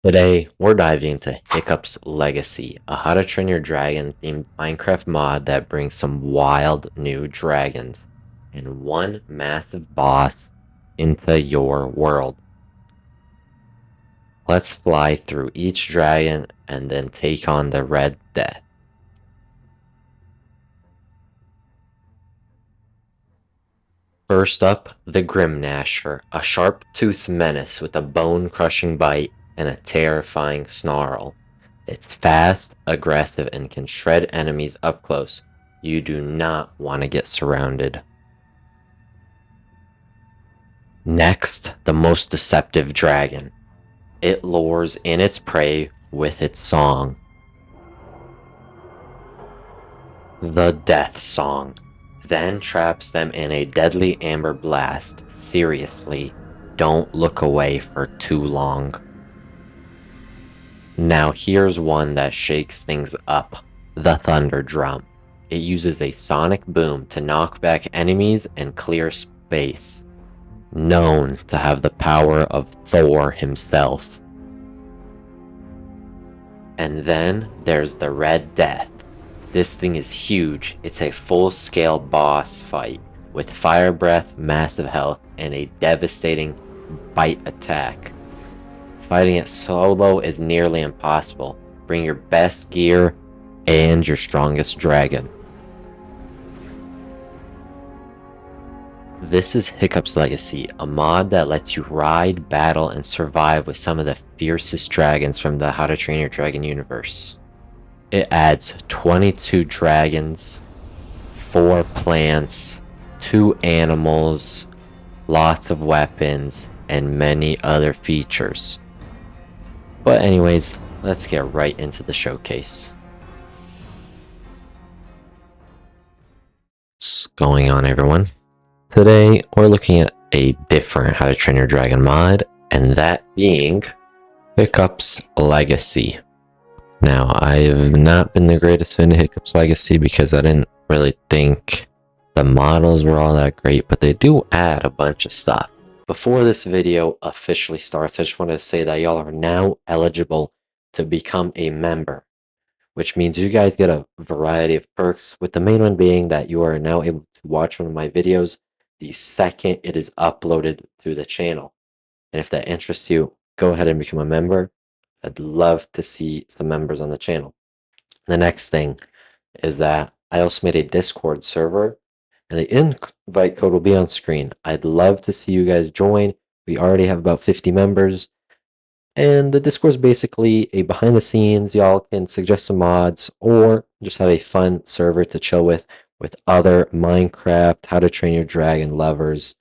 Today, we're diving into Hiccup's Legacy, a How to Train Your Dragon themed Minecraft mod that brings some wild new dragons and one massive boss into your world. Let's fly through each dragon and then take on the Red Death. First up, the Grim Gnasher, a sharp-toothed menace with a bone-crushing bite and a terrifying snarl. It's fast, aggressive, and can shred enemies up close. You do not want to get surrounded. Next, the most deceptive dragon. It lures in its prey with its song. The Death Song. Then traps them in a deadly amber blast. Seriously, don't look away for too long. Now here's one that shakes things up, the Thunderdrum. It uses a sonic boom to knock back enemies and clear space. Known to have the power of Thor himself. And then there's the Red Death. This thing is huge. It's a full-scale boss fight with fire breath, massive health, and a devastating bite attack. Fighting it solo is nearly impossible. Bring your best gear and your strongest dragon. This is Hiccup's Legacy, a mod that lets you ride, battle, and survive with some of the fiercest dragons from the How to Train Your Dragon universe. It adds 22 dragons, 4 plants, 2 animals, lots of weapons, and many other features. But anyways, let's get right into the showcase. What's going on, everyone? Today, we're looking at a different How to Train Your Dragon mod, and that being Hiccup's Legacy. Now, I've not been the greatest fan of Hiccup's Legacy because I didn't really think the models were all that great, but they do add a bunch of stuff. Before this video officially starts, I just want to say that y'all are now eligible to become a member, which means you guys get a variety of perks, with the main one being that you are now able to watch one of my videos the second it is uploaded to the channel. And if that interests you, go ahead and become a member. I'd love to see some members on the channel. The next thing is that I also made a Discord server, and the invite code will be on screen. I'd love to see you guys join. We already have about 50 members. And the Discord is basically a behind the scenes. Y'all can suggest some mods or just have a fun server to chill with other Minecraft, How to Train Your Dragon lovers.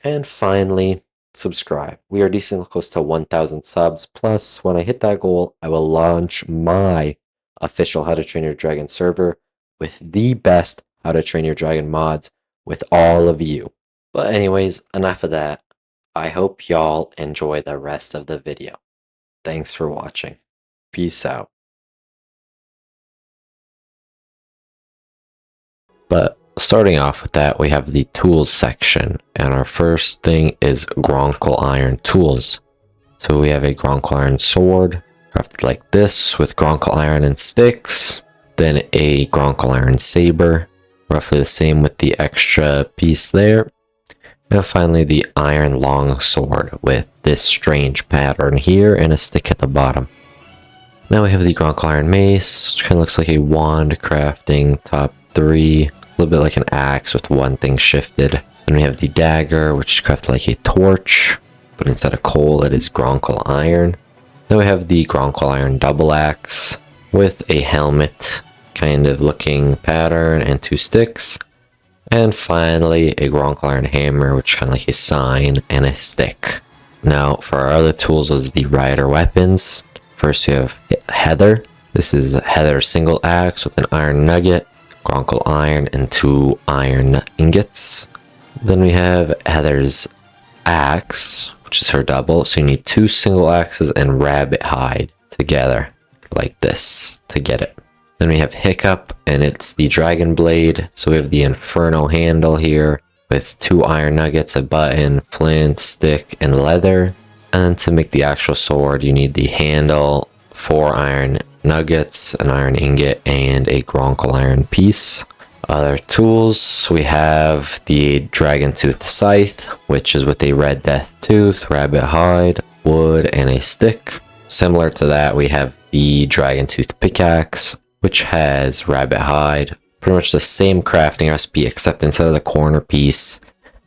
And finally, subscribe. We are decently close to 1,000 subs. Plus, when I hit that goal, I will launch my official How to Train Your Dragon server with the best How to Train Your Dragon mods with all of you. But anyways, enough of that. I hope y'all enjoy the rest of the video. Thanks for watching. Peace out. But starting off with that, we have the tools section, and our first thing is Gronkle Iron tools. So we have a Gronkle Iron sword, crafted like this with Gronkle Iron and sticks, then a Gronkle Iron saber, roughly the same with the extra piece there, and finally the Iron long sword with this strange pattern here and a stick at the bottom. Now we have the Gronkle Iron mace, which kind of looks like a wand crafting top 3. A little bit like an axe with one thing shifted. Then we have the dagger, which is crafted like a torch, but instead of coal, it is Gronkle Iron. Then we have the Gronkle Iron double axe with a helmet kind of looking pattern and 2 sticks. And finally, a Gronkle Iron hammer, which is kind of like a sign and a stick. Now, for our other tools is the rider weapons. First, we have Heather. This is Heather's single axe with an iron nugget, Gronkle Iron, and 2 iron ingots. Then we have Heather's axe, which is her double. So you need 2 single axes and rabbit hide together, like this, to get it. Then we have Hiccup, and it's the dragon blade. So we have the inferno handle here with 2 iron nuggets, a button, flint, stick, and leather. And then to make the actual sword, you need the handle, 4 iron nuggets, an iron ingot, and a Gronkle iron piece. Other tools, we have the Dragon Tooth Scythe, which is with a red death tooth, rabbit hide, wood, and a stick. Similar to that, we have the Dragon Tooth Pickaxe, which has rabbit hide. Pretty much the same crafting recipe, except instead of the corner piece,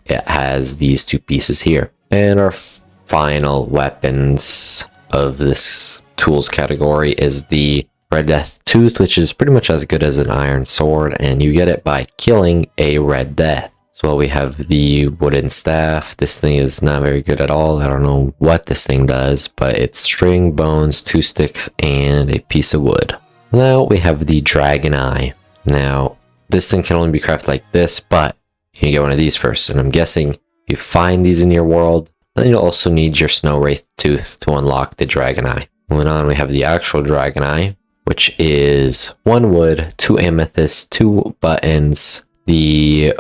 it has these 2 pieces here. And our final weapons of this tools category is the Red Death Tooth, which is pretty much as good as an iron sword, and you get it by killing a Red Death. So we have the wooden staff. This thing is not very good at all. I don't know what this thing does, but it's string, bones, 2 sticks, and a piece of wood. Now we have the Dragon Eye. Now, this thing can only be crafted like this, but you get one of these first, and I'm guessing you find these in your world. Then you'll also need your Snow Wraith Tooth to unlock the Dragon Eye. Moving on, we have the actual Dragon Eye, which is 1 wood, 2 amethysts, 2 buttons, the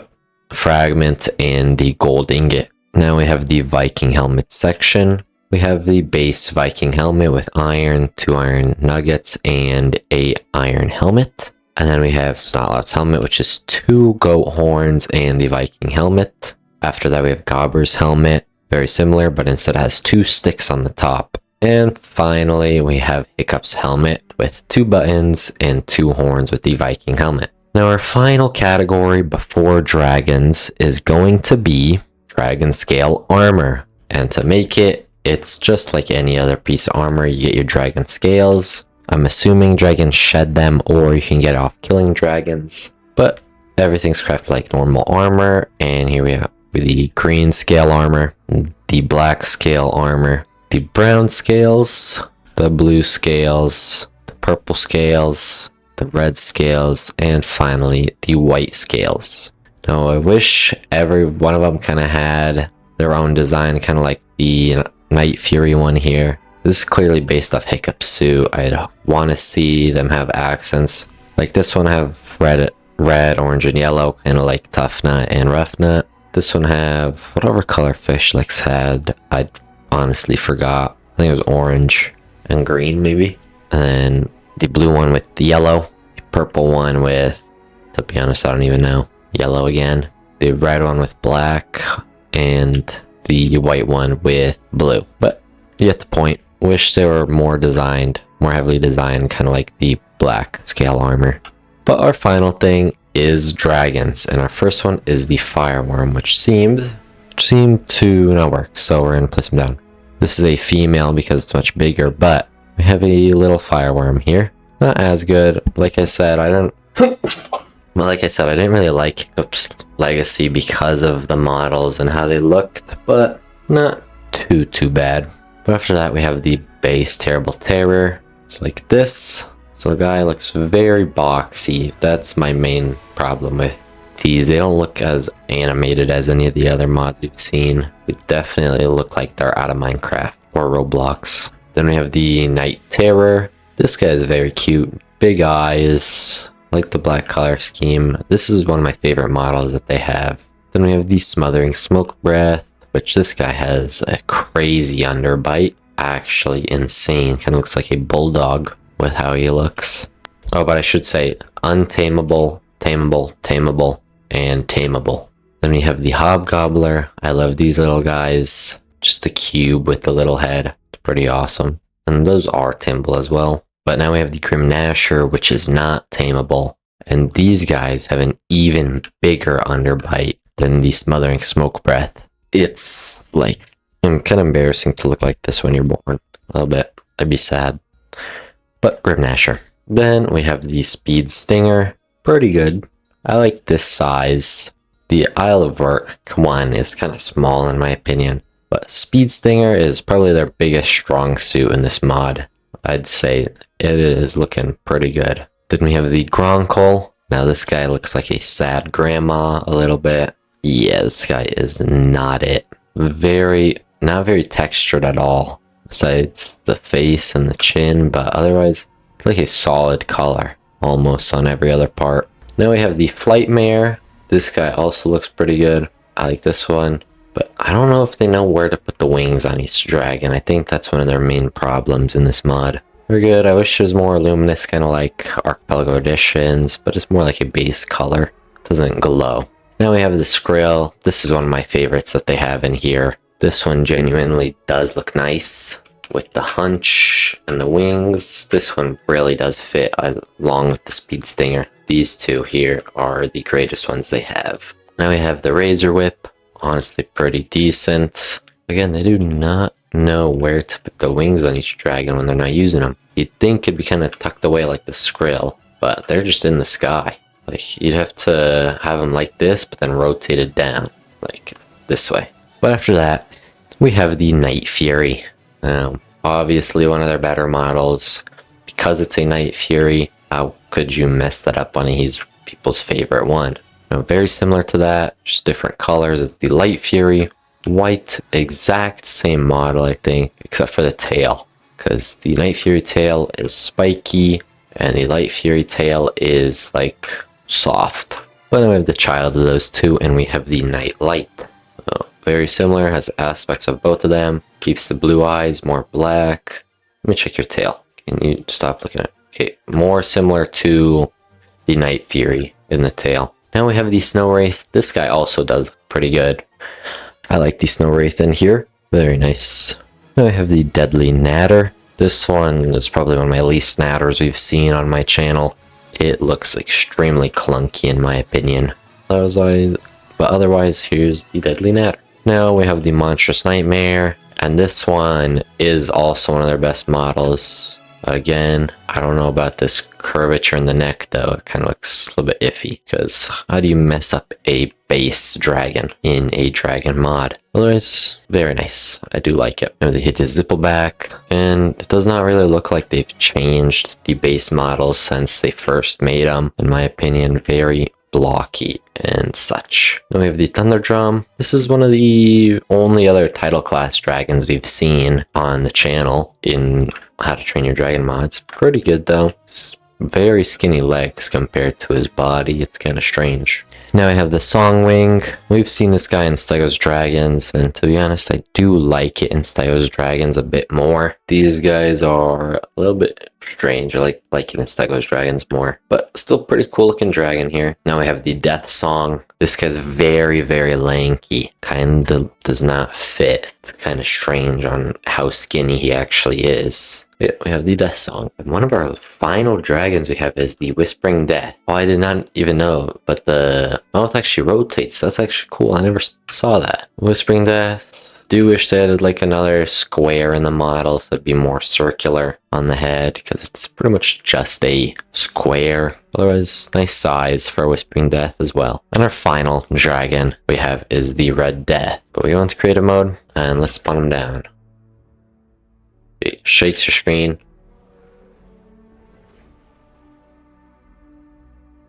fragment, and the gold ingot. Now we have the Viking helmet section. We have the base Viking helmet with iron, 2 iron nuggets, and a iron helmet. And then we have Snotlot's helmet, which is 2 goat horns and the Viking helmet. After that, we have Gobber's helmet, very similar, but instead has 2 sticks on the top. And finally, we have Hiccup's helmet with 2 buttons and 2 horns with the Viking helmet. Now, our final category before dragons is going to be dragon scale armor. And to make it, it's just like any other piece of armor. You get your dragon scales. I'm assuming dragons shed them, or you can get off killing dragons. But everything's crafted like normal armor. And here we have the green scale armor, the black scale armor, the brown scales, the blue scales, the purple scales, the red scales, and finally the white scales. Now I wish every one of them kind of had their own design, kind of like the Night Fury one here. This is clearly based off Hiccup's suit. I'd want to see them have accents. Like this one have red, orange, and yellow, kind of like Tough Nut and Rough Nut. This one have whatever color Fish Licks had. I honestly forgot. I think it was orange and green maybe. And then the blue one with the yellow. The purple one with, to be honest, I don't even know. Yellow again. The red one with black. And the white one with blue. But you get the point. Wish they were more designed, more heavily designed, kind of like the black scale armor. But our final thing is dragons, and our first one is the fireworm, which seemed to not work, so we're gonna place him down. This is a female because it's much bigger, but we have a little fireworm here. Not as good. Like I said, I didn't really like Hiccup's Legacy because of the models and how they looked, but not too bad. But after that, we have the base Terrible Terror. It's like this. So the guy looks very boxy. That's my main problem with these. They don't look as animated as any of the other mods we've seen. They definitely look like they're out of Minecraft or Roblox. Then we have the Night Terror. This guy is very cute. Big eyes, like the black color scheme. This is one of my favorite models that they have. Then we have the Smothering Smoke Breath, which this guy has a crazy underbite. Actually insane. Kind of looks like a bulldog with how he looks. Oh, but I should say untamable, tameable, tameable, and tameable. Then we have the Hobgobbler. I love these little guys. Just a cube with the little head. It's pretty awesome. And those are tameable as well. But now we have the Grim Gnasher, which is not tameable. And these guys have an even bigger underbite than the Smothering Smoke Breath. It's like, kind of embarrassing to look like this when you're born. A little bit. I'd be sad. But Grim Gnasher. Then we have the Speed Stinger. Pretty good. I like this size. The Isle of Ark one is kind of small in my opinion. But Speed Stinger is probably their biggest strong suit in this mod. I'd say it is looking pretty good. Then we have the Gronkle. Now this guy looks like a sad grandma a little bit. Yeah, this guy is not it. Not very textured at all. Besides the face and the chin, but otherwise, it's like a solid color. Almost on every other part. Now we have the Flightmare. This guy also looks pretty good. I like this one. But I don't know if they know where to put the wings on each dragon. I think that's one of their main problems in this mod. Very good. I wish it was more luminous, kind of like Archipelago Editions, but it's more like a base color. It doesn't glow. Now we have the Skrill. This is one of my favorites that they have in here. This one genuinely does look nice with the hunch and the wings. This one really does fit along with the Speed Stinger. These two here are the greatest ones they have. Now we have the Razor Whip. Honestly, pretty decent. Again, they do not know where to put the wings on each dragon when they're not using them. You'd think it'd be kind of tucked away like the Skrill, but they're just in the sky. Like, you'd have to have them like this, but then rotated down, like this way. But after that, we have the Night Fury. Obviously one of their better models. Because it's a Night Fury, how could you mess that up on these people's favorite one? Very similar to that, just different colors. It's the Light Fury. White, exact same model, I think, except for the tail. Because the Night Fury tail is spiky, and the Light Fury tail is like soft. But then we have the child of those two, and we have the Night Light. Very similar, has aspects of both of them. Keeps the blue eyes more black. Let me check your tail. Can you stop looking at it? Okay, more similar to the Night Fury in the tail. Now we have the Snow Wraith. This guy also does look pretty good. I like the Snow Wraith in here. Very nice. Now I have the Deadly Natter. This one is probably one of my least natters we've seen on my channel. It looks extremely clunky in my opinion. But otherwise, here's the Deadly Natter. Now we have the Monstrous Nightmare. And this one is also one of their best models. Again, I don't know about this curvature in the neck though. It kind of looks a little bit iffy, because how do you mess up a base dragon in a dragon mod? Otherwise, very nice. I do like it. Now they hit the Zippleback, and it does not really look like they've changed the base models since they first made them. In my opinion, very blocky and such. Then we have the Thunderdrum. This is one of the only other title class dragons we've seen on the channel in How to Train Your Dragon mods. Pretty good though. It's very skinny legs compared to his body. It's kind of strange. Now I have the Songwing. We've seen this guy in Stego's Dragons, and to be honest, I do like it in Stego's Dragons a bit more. These guys are a little bit strange. I like it in Stego's Dragons more, but still pretty cool looking dragon here. Now we have the Death Song. This guy's very, very lanky. Kind of does not fit. It's kind of strange on how skinny he actually is. Yeah, we have the Death Song. And one of our final dragons we have is the Whispering Death. Oh, I did not even know, but the mouth actually rotates. That's actually cool. I never saw that. Whispering Death. Do wish they added like another square in the model so it'd be more circular on the head, because it's pretty much just a square. Otherwise, nice size for Whispering Death as well. And our final dragon we have is the Red Death. But we go into creative mode and let's spawn him down. It shakes your screen.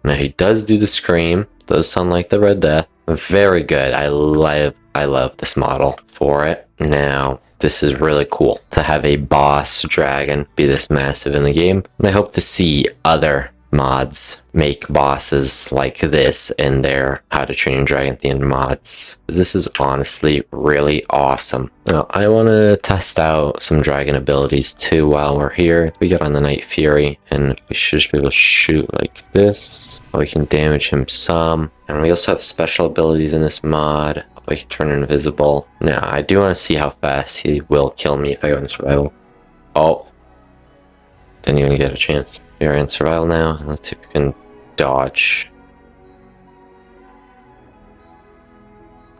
Now he does do the scream. Does sound like the Red Death. Very good. I love this model for it. Now, this is really cool to have a boss dragon be this massive in the game. And I hope to see other mods make bosses like this in their How to Train Your Dragon themed mods. This is honestly really awesome. Now, I want to test out some dragon abilities too while we're here. We get on the Night Fury, and we should just be able to shoot like this. We can damage him some. And we also have special abilities in this mod. We can turn invisible. Now, I do want to see how fast he will kill me if I go in survival. Oh. Didn't even get a chance. We are in survival now. Let's see if we can dodge.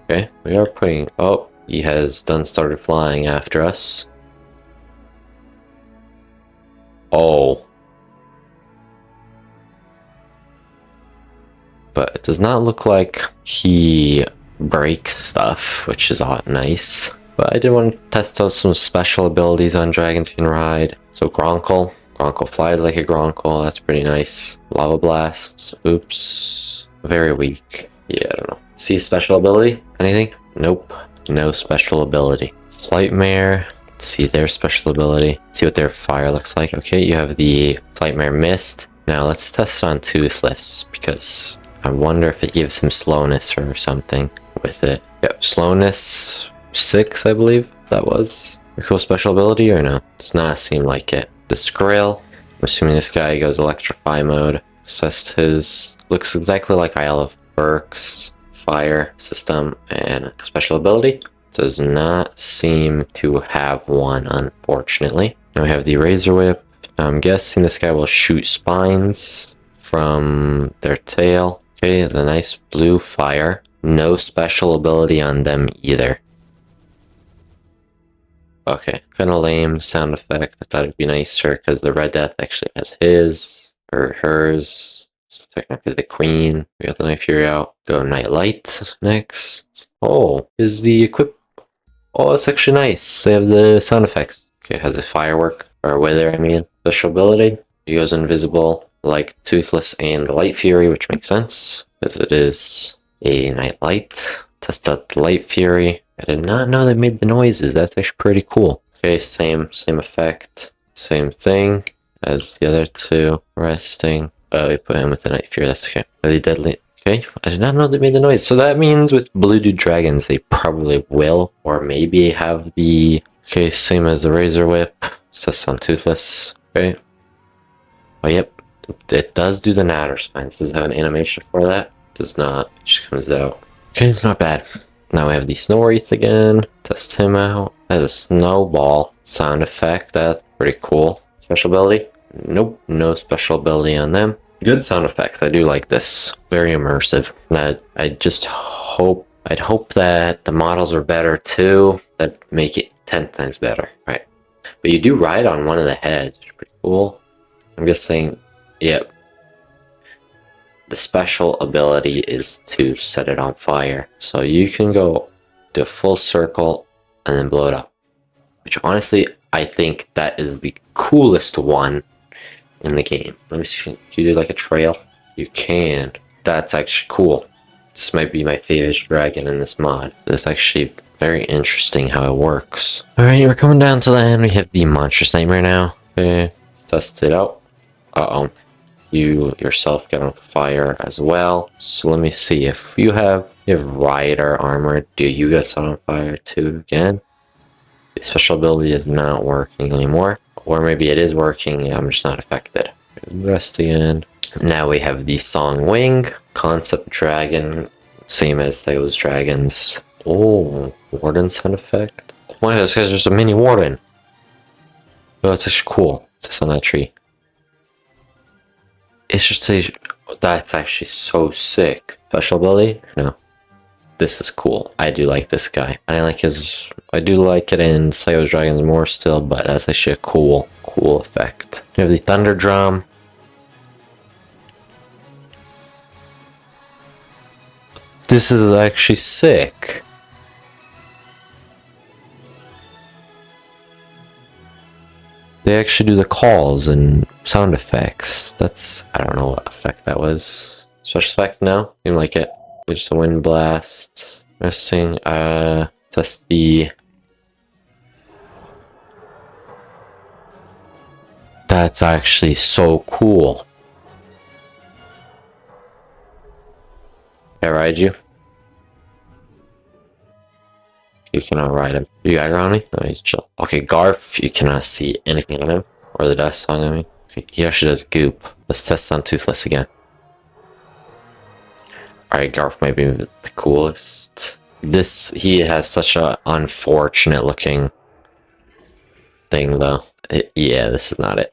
Okay, we are putting... Oh, he has started flying after us. Oh. But it does not look like he breaks stuff, which is nice. But I did want to test out some special abilities on dragons you can ride. So Gronkle. Gronkle flies like a Gronkle. That's pretty nice. Lava Blasts. Oops. Very weak. Yeah, I don't know. See special ability? Anything? Nope. No special ability. Flightmare. Let's see their special ability. See what their fire looks like. Okay, you have the Flightmare Mist. Now let's test it on Toothless, because I wonder if it gives him slowness or something with it. Yep, slowness 6, I believe that was. A cool special ability or no? Does not seem like it. The Skrill. I'm assuming this guy goes electrify mode. Assessed his. Looks exactly like Isle of Berk's fire system and special ability. Does not seem to have one, unfortunately. Now we have the Razor Whip. Now I'm guessing this guy will shoot spines from their tail. Okay, the nice blue fire. No special ability on them either. Okay, kind of lame sound effect. I thought it'd be nicer because the Red Death actually has his or hers. It's technically the Queen. We got the Night Fury out. Go Night Light next. Oh, is the equip? Oh, that's actually nice. They have the sound effects. Okay, has a firework or wither. I mean, special ability. He goes invisible like Toothless and the Light Fury, which makes sense because it is a Night Light. Test out the Light Fury. I did not know they made the noises. That's actually pretty cool. Okay, same effect. Same thing as the other two. Resting. Oh, we put him with the Night Fury. That's okay. Really deadly. Okay, I did not know they made the noise. So that means with Blue Dude Dragons, they probably will. Or maybe have the... Okay, same as the Razor Whip. Says on Toothless. Okay. Oh, yep. It does do the Natter Spines. Does it have an animation for that? Does not. It just comes out. Okay, not bad. Now we have the Snow Wraith again. Test him out. Has a snowball sound effect. That's pretty cool. Special ability? Nope. No special ability on them. Good sound effects. I do like this. Very immersive. I just hope... I'd hope that the models are better too. That make it 10 times better. Right. But you do ride on one of the heads, which is pretty cool. I'm just saying... Yep. The special ability is to set it on fire. So you can go do a full circle and then blow it up. Which honestly, I think that is the coolest one in the game. Let me see. Can you do like a trail? You can. That's actually cool. This might be my favorite dragon in this mod. It's actually very interesting how it works. Alright, we're coming down to the end. We have the Monstrous Nightmare now. Okay, let's test it out. Uh-oh. You yourself get on fire as well. So let me see if you have rider armor. Do you get set on fire too again? The special ability is not working anymore, or maybe it is working. I'm just not affected. Rest again. Now we have the Song Wing concept dragon, same as those dragons. Oh, warden sound effect. Oh my god, this guy's just a mini warden. Oh, that's actually cool. It's on that tree. It's just that's actually so sick. Special ability? No. This is cool. I do like this guy. I do like it in Slayo's Dragons more still, but that's actually a cool effect. You have the Thunderdrum. This is actually sick. They actually do the calls and sound effects. That's... I don't know what effect that was. Special effect? No? Didn't like it. Just a wind blast. Resting. Test the... That's actually so cool. Can I ride you? You cannot ride him. You aggro on me? No, he's chill. Okay, Garf, you cannot see anything on him. Or the dust on him. Okay, he actually does goop. Let's test on Toothless again. Alright, Garf might be the coolest. He has such an unfortunate looking thing though. Yeah, this is not it.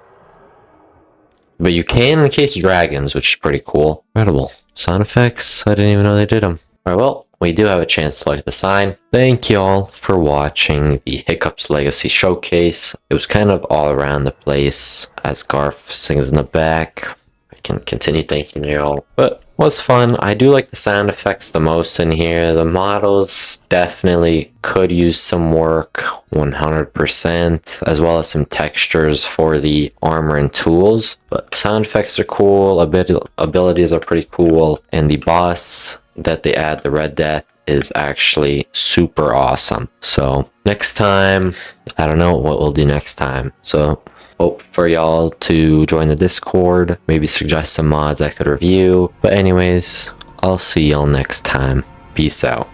But you can encase dragons, which is pretty cool. Incredible. Sound effects, I didn't even know they did them. Alright, well, we do have a chance to look at the sign. Thank you all for watching the Hiccups Legacy Showcase. It was kind of all around the place as Garf sings in the back. I can continue thanking you all, but it was fun. I do like the sound effects the most in here. The models definitely could use some work, 100%, as well as some textures for the armor and tools. But sound effects are cool, abilities are pretty cool, and the boss that they add, the Red Death, is actually super awesome. So next time, I don't know what we'll do next time. So hope for y'all to join the Discord, maybe suggest some mods I could review. But anyways, I'll see y'all next time. Peace out.